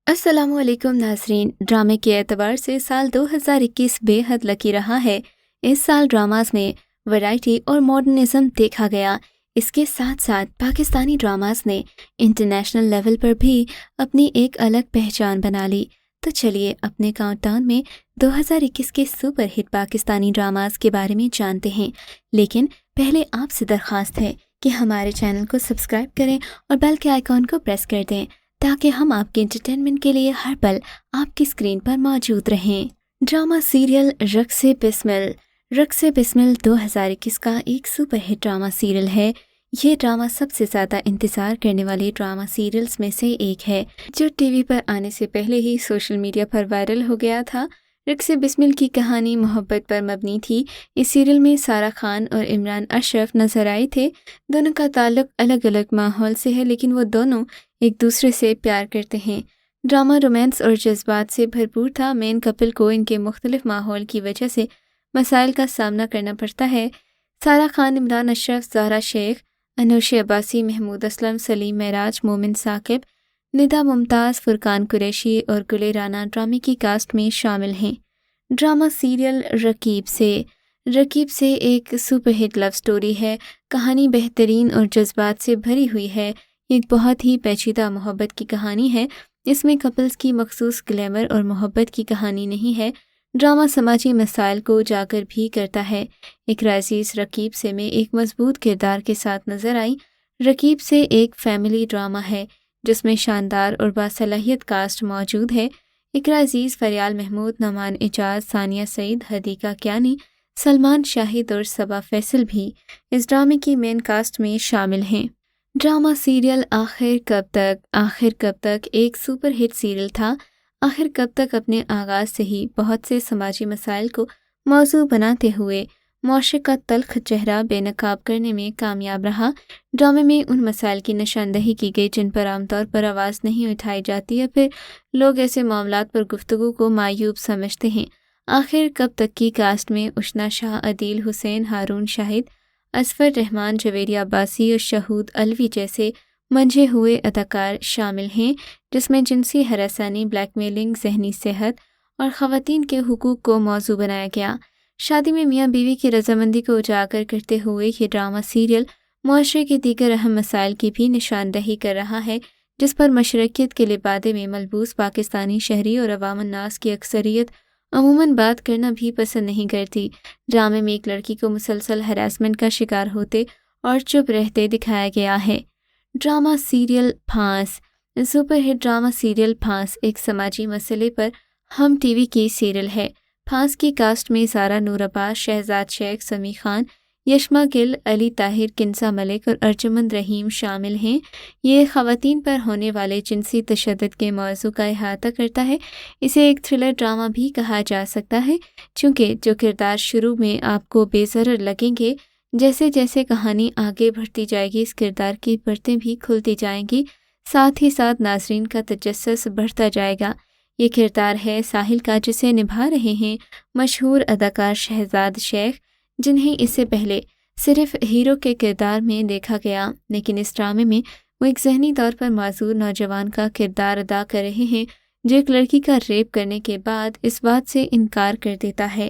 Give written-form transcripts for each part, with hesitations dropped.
السلام علیکم ناظرین، ڈرامے کے اعتبار سے سال 2021 بے حد لکی رہا ہے۔ اس سال ڈراماز میں ویرائٹی اور ماڈرنزم دیکھا گیا۔ اس کے ساتھ ساتھ پاکستانی ڈراماز نے انٹرنیشنل لیول پر بھی اپنی ایک الگ پہچان بنا لی۔ تو چلیے اپنے کاؤنٹ ڈاؤن میں 2021 کے سپر ہٹ پاکستانی ڈراماز کے بارے میں جانتے ہیں، لیکن پہلے آپ سے درخواست ہے کہ ہمارے چینل کو سبسکرائب کریں اور بیل کے آئیکن کو پریس کر دیں تاکہ ہم آپ کے انٹرٹینمنٹ کے لیے ہر پل آپ کی اسکرین پر موجود رہیں۔ ڈرامہ سیریل رقص بسمل۔ رقص بسمل 2021 کا ایک سپر ہٹ ڈرامہ سیریل ہے۔ یہ ڈرامہ سب سے زیادہ انتظار کرنے والے ڈرامہ سیریلز میں سے ایک ہے، جو ٹی وی پر آنے سے پہلے ہی سوشل میڈیا پر وائرل ہو گیا تھا۔ رقص بسمل کی کہانی محبت پر مبنی تھی۔ اس سیریل میں سارہ خان اور عمران اشرف نظر آئے تھے۔ دونوں کا تعلق الگ الگ ماحول سے ہے، لیکن وہ دونوں ایک دوسرے سے پیار کرتے ہیں۔ ڈرامہ رومانس اور جذبات سے بھرپور تھا۔ مین کپل کو ان کے مختلف ماحول کی وجہ سے مسائل کا سامنا کرنا پڑتا ہے۔ سارہ خان، عمران اشرف، زہرا شیخ، انوش عباسی، محمود اسلم، سلیم معراج، مومن ثاقب، ندا ممتاز، فرقان قریشی اور گل رانا ڈرامے کی کاسٹ میں شامل ہیں۔ ڈرامہ سیریل رقیب سے ایک سپر ہٹ لو سٹوری ہے۔ کہانی بہترین اور جذبات سے بھری ہوئی ہے۔ ایک بہت ہی پیچیدہ محبت کی کہانی ہے۔ اس میں کپلز کی مخصوص گلیمر اور محبت کی کہانی نہیں ہے۔ ڈرامہ سماجی مسائل کو اجاگر بھی کرتا ہے۔ اقرا عزیز رقیب سے میں ایک مضبوط کردار کے ساتھ نظر آئی۔ رقیب سے ایک فیملی ڈرامہ ہے جس میں شاندار اور باصلاحیت کاسٹ موجود ہے۔ اقرا عزیز، فریال محمود، نعمان اعجاز، ثانیہ سعید، حدیقہ کیانی، سلمان شاہد اور صبا فیصل بھی اس ڈرامے کی مین کاسٹ میں شامل ہیں۔ ڈرامہ سیریل آخر کب تک ایک سپر ہٹ سیریل تھا۔ آخر کب تک اپنے آغاز سے ہی بہت سے سماجی مسائل کو موضوع بناتے ہوئے معاشرے کا تلخ چہرہ بے نقاب کرنے میں کامیاب رہا۔ ڈرامے میں ان مسائل کی نشاندہی کی گئی جن پر عام طور پر آواز نہیں اٹھائی جاتی یا پھر لوگ ایسے معاملات پر گفتگو کو معیوب سمجھتے ہیں۔ آخر کب تک کی کاسٹ میں اشنا شاہ، عدیل حسین، ہارون شاہد، اصفر رحمان، جویریہ عباسی اور شہود علوی جیسے منجھے ہوئے اداکار شامل ہیں، جس میں جنسی ہراسانی، بلیک میلنگ، ذہنی صحت اور خواتین کے حقوق کو موضوع بنایا گیا۔ شادی میں میاں بیوی کی رضامندی کو اجاگر کرتے ہوئے یہ ڈرامہ سیریل معاشرے کے دیگر اہم مسائل کی بھی نشاندہی کر رہا ہے، جس پر مشرقیت کے لبادے میں ملبوس پاکستانی شہری اور عوام الناس کی اکثریت عموماً بات کرنا بھی پسند نہیں کرتی۔ ڈرامے میں ایک لڑکی کو مسلسل ہراسمنٹ کا شکار ہوتے اور چپ رہتے دکھایا گیا ہے۔ Drama serial Phaans. Super hit drama serial Phaans ایک سماجی مسئلے پر ہم ٹی وی کی سیریل ہے۔ پھانس کی کاسٹ میں زارا نور عباس، شہزاد شیخ، سمیع خان، یشما گل، علی طاہر، کنزا ملک اور ارجمند رحیم شامل ہیں۔ یہ خواتین پر ہونے والے جنسی تشدد کے موضوع کا احاطہ کرتا ہے۔ اسے ایک تھرلر ڈرامہ بھی کہا جا سکتا ہے، چونکہ جو کردار شروع میں آپ کو بے ضرر لگیں گے، جیسے جیسے کہانی آگے بڑھتی جائے گی اس کردار کی پرتیں بھی کھلتی جائیں گی، ساتھ ہی ساتھ ناظرین کا تجسس بڑھتا جائے گا۔ یہ کردار ہے ساحل کا، جسے نبھا رہے ہیں مشہور اداکار شہزاد شیخ، جنہیں اس سے پہلے صرف ہیرو کے کردار میں دیکھا گیا، لیکن اس ڈرامے میں وہ ایک ذہنی طور پر معذور نوجوان کا کردار ادا کر رہے ہیں جو ایک لڑکی کا ریپ کرنے کے بعد اس بات سے انکار کر دیتا ہے۔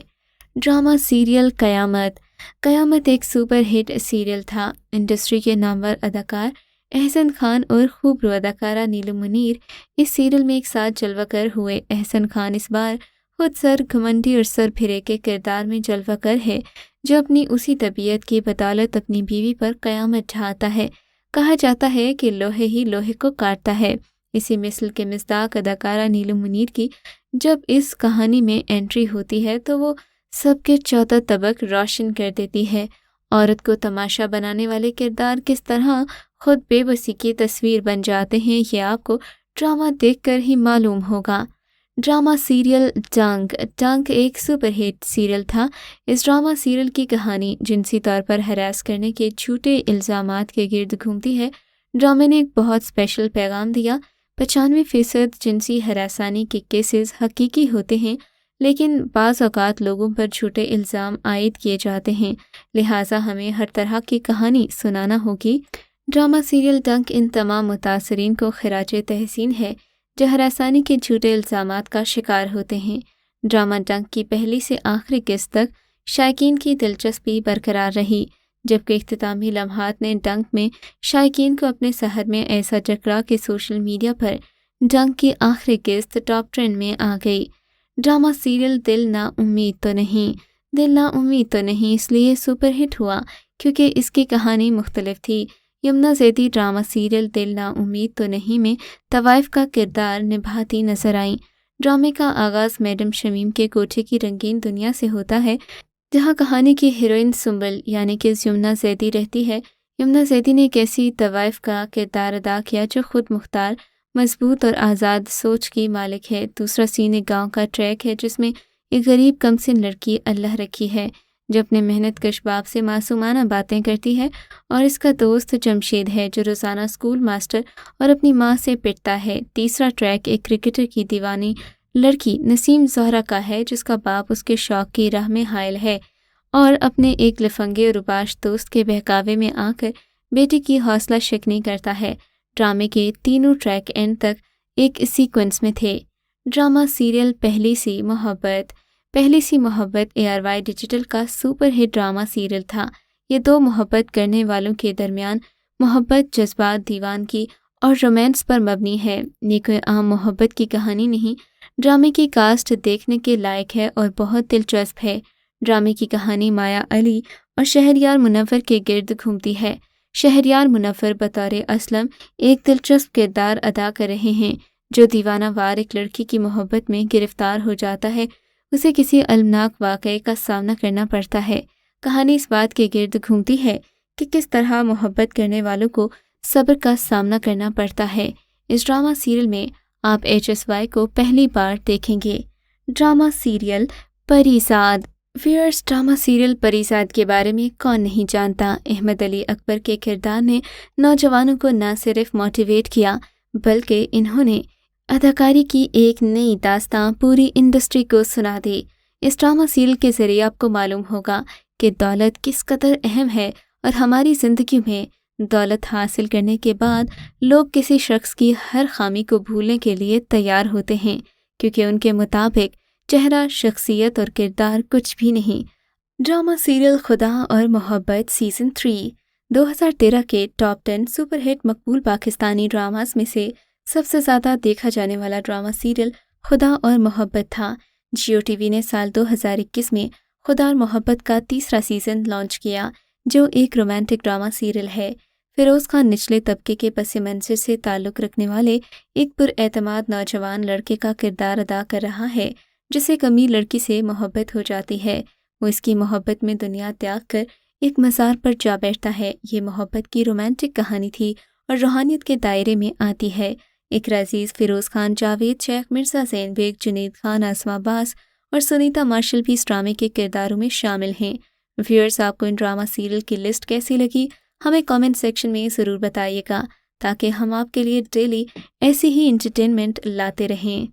ڈرامہ سیریل قیامت ایک سپر ہٹ سیریل تھا۔ انڈسٹری کے نامور اداکار احسن خان اور خوبرو اداکارہ نیلم منیر اس سیریل میں ایک ساتھ جلوہ گر ہوئے۔ احسن خان اس بار خود سر گھمنڈی اور سر پھرے کے کردار میں جلوہ گر ہے، جو اپنی اسی طبیعت کی بدولت اپنی بیوی پر قیامت ڈھاتا ہے۔ کہا جاتا ہے کہ لوہے ہی لوہے کو کاٹتا ہے۔ اسی مثل کے مصداق اداکارہ نیلم منیر کی جب اس کہانی میں انٹری ہوتی ہے تو وہ سب کے 14 طبق روشن کر دیتی ہے۔ عورت کو تماشا بنانے والے کردار کس طرح خود بے بسی کی تصویر بن جاتے ہیں، یہ آپ کو ڈرامہ دیکھ کر ہی معلوم ہوگا۔ ڈرامہ سیریل ڈنک ایک سپر ہٹ سیریل تھا۔ اس ڈرامہ سیریل کی کہانی جنسی طور پر ہراس کرنے کے جھوٹے الزامات کے گرد گھومتی ہے۔ ڈرامے نے ایک بہت اسپیشل پیغام دیا۔ 95% جنسی ہراسانی کے کیسز حقیقی ہوتے ہیں، لیکن بعض اوقات لوگوں پر جھوٹے الزام عائد کیے جاتے ہیں، لہٰذا ہمیں ہر طرح کی کہانی سنانا ہوگی۔ ڈرامہ سیریل ڈنک ان تمام متاثرین کو خراج تحسین ہے جو ہراسانی کے جھوٹے الزامات کا شکار ہوتے ہیں۔ ڈرامہ ڈنک کی پہلی سے آخری قسط تک شائقین کی دلچسپی برقرار رہی، جبکہ اختتامی لمحات نے ڈنک میں شائقین کو اپنے سحر میں ایسا جکڑا کہ سوشل میڈیا پر ڈنک کی آخری قسط ٹاپ ٹرینڈ میں آ گئی۔ ڈرامہ سیریل دل نا امید تو نہیں اس لیے سپر ہٹ ہوا کیونکہ اس کی کہانی مختلف تھی۔ یمنا زیدی ڈرامہ سیریل دل نا امید تو نہیں میں طوائف کا کردار نبھاتی نظر آئیں۔ ڈرامے کا آغاز میڈم شمیم کے کوٹھے کی رنگین دنیا سے ہوتا ہے، جہاں کہانی کی ہیروئن سنبل یعنی کہ یمنا زیدی رہتی ہے۔ یمنا زیدی نے ایک ایسی طوائف کا کردار ادا کیا جو خود مختار، مضبوط اور آزاد سوچ کی مالک ہے۔ دوسرا سین ایک گاؤں کا ٹریک ہے جس میں ایک غریب کمسن لڑکی اللہ رکھی ہے جو اپنے محنت کش باپ سے معصومانہ باتیں کرتی ہے، اور اس کا دوست جمشید ہے جو روزانہ اسکول ماسٹر اور اپنی ماں سے پٹتا ہے۔ تیسرا ٹریک ایک کرکٹر کی دیوانی لڑکی نسیم زہرا کا ہے جس کا باپ اس کے شوق کی راہ میں حائل ہے اور اپنے ایک لفنگے اور روباش دوست کے بہکاوے میں آ کر بیٹی کی حوصلہ شکنی کرتا ہے۔ ڈرامے کے تینوں ٹریک اینڈ تک ایک سیکوینس میں تھے۔ ڈرامہ سیریل پہلی سی محبت ARY ڈیجیٹل کا سپر ہٹ ڈرامہ سیریل تھا۔ یہ دو محبت کرنے والوں کے درمیان محبت، جذبات، دیوانگی اور رومانس پر مبنی ہے۔ یہ کوئی عام محبت کی کہانی نہیں۔ ڈرامے کی کاسٹ دیکھنے کے لائق ہے اور بہت دلچسپ ہے۔ ڈرامے کی کہانی مایا علی اور شہریار منور کے گرد گھومتی ہے۔ شہریار منور بطور اسلم ایک دلچسپ کردار ادا کر رہے ہیں جو دیوانہ وار ایک لڑکی کی محبت میں گرفتار ہو جاتا ہے۔ اسے کسی المناک واقعے کا سامنا کرنا پڑتا ہے۔ کہانی اس بات کے گرد گھومتی ہے کہ کس طرح محبت کرنے والوں کو صبر کا سامنا کرنا پڑتا ہے۔ اس ڈرامہ سیریل میں آپ HSY کو پہلی بار دیکھیں گے۔ Drama serial Parizaad. Viewers, drama serial Parizaad کے بارے میں کون نہیں جانتا۔ احمد علی اکبر کے کردار نے نوجوانوں کو نہ صرف موٹیویٹ کیا بلکہ انہوں نے اداکاری کی ایک نئی داستان پوری انڈسٹری کو سنا دی۔ اس ڈرامہ سیریل کے ذریعے آپ کو معلوم ہوگا کہ دولت کس قدر اہم ہے اور ہماری زندگی میں دولت حاصل کرنے کے بعد لوگ کسی شخص کی ہر خامی کو بھولنے کے لیے تیار ہوتے ہیں کیونکہ ان کے مطابق چہرہ، شخصیت اور کردار کچھ بھی نہیں۔ ڈرامہ سیریل خدا اور محبت سیزن 3 2013 کے ٹاپ 10 سپر ہٹ مقبول پاکستانی ڈراماز میں سے سب سے زیادہ دیکھا جانے والا ڈرامہ سیریل خدا اور محبت تھا۔ جیو ٹی وی نے سال 2021 میں خدا اور محبت کا تیسرا سیزن لانچ کیا جو ایک رومانٹک ڈرامہ سیریل ہے۔ فیروز خان نچلے طبقے کے پس منظر سے تعلق رکھنے والے ایک پراعتماد نوجوان لڑکے کا کردار ادا کر رہا ہے جسے ایک امیر لڑکی سے محبت ہو جاتی ہے۔ وہ اس کی محبت میں دنیا تیاگ کر ایک مزار پر جا بیٹھتا ہے۔ یہ محبت کی رومانٹک کہانی تھی اور روحانیت کے دائرے میں آتی ہے۔ اقرا عزیز، فیروز خان، جاوید شیخ، مرزا زین بیگ، جنید خان، آسما عباس اور سنیتا مارشل بھی اس ڈرامے کے کرداروں میں شامل ہیں۔ ویئرز، آپ کو ان ڈرامہ سیریل کی لسٹ کیسی لگی ہمیں کامنٹ سیکشن میں ضرور بتائیے گا تاکہ ہم آپ کے لیے ڈیلی ایسی ہی انٹرٹینمنٹ لاتے رہیں۔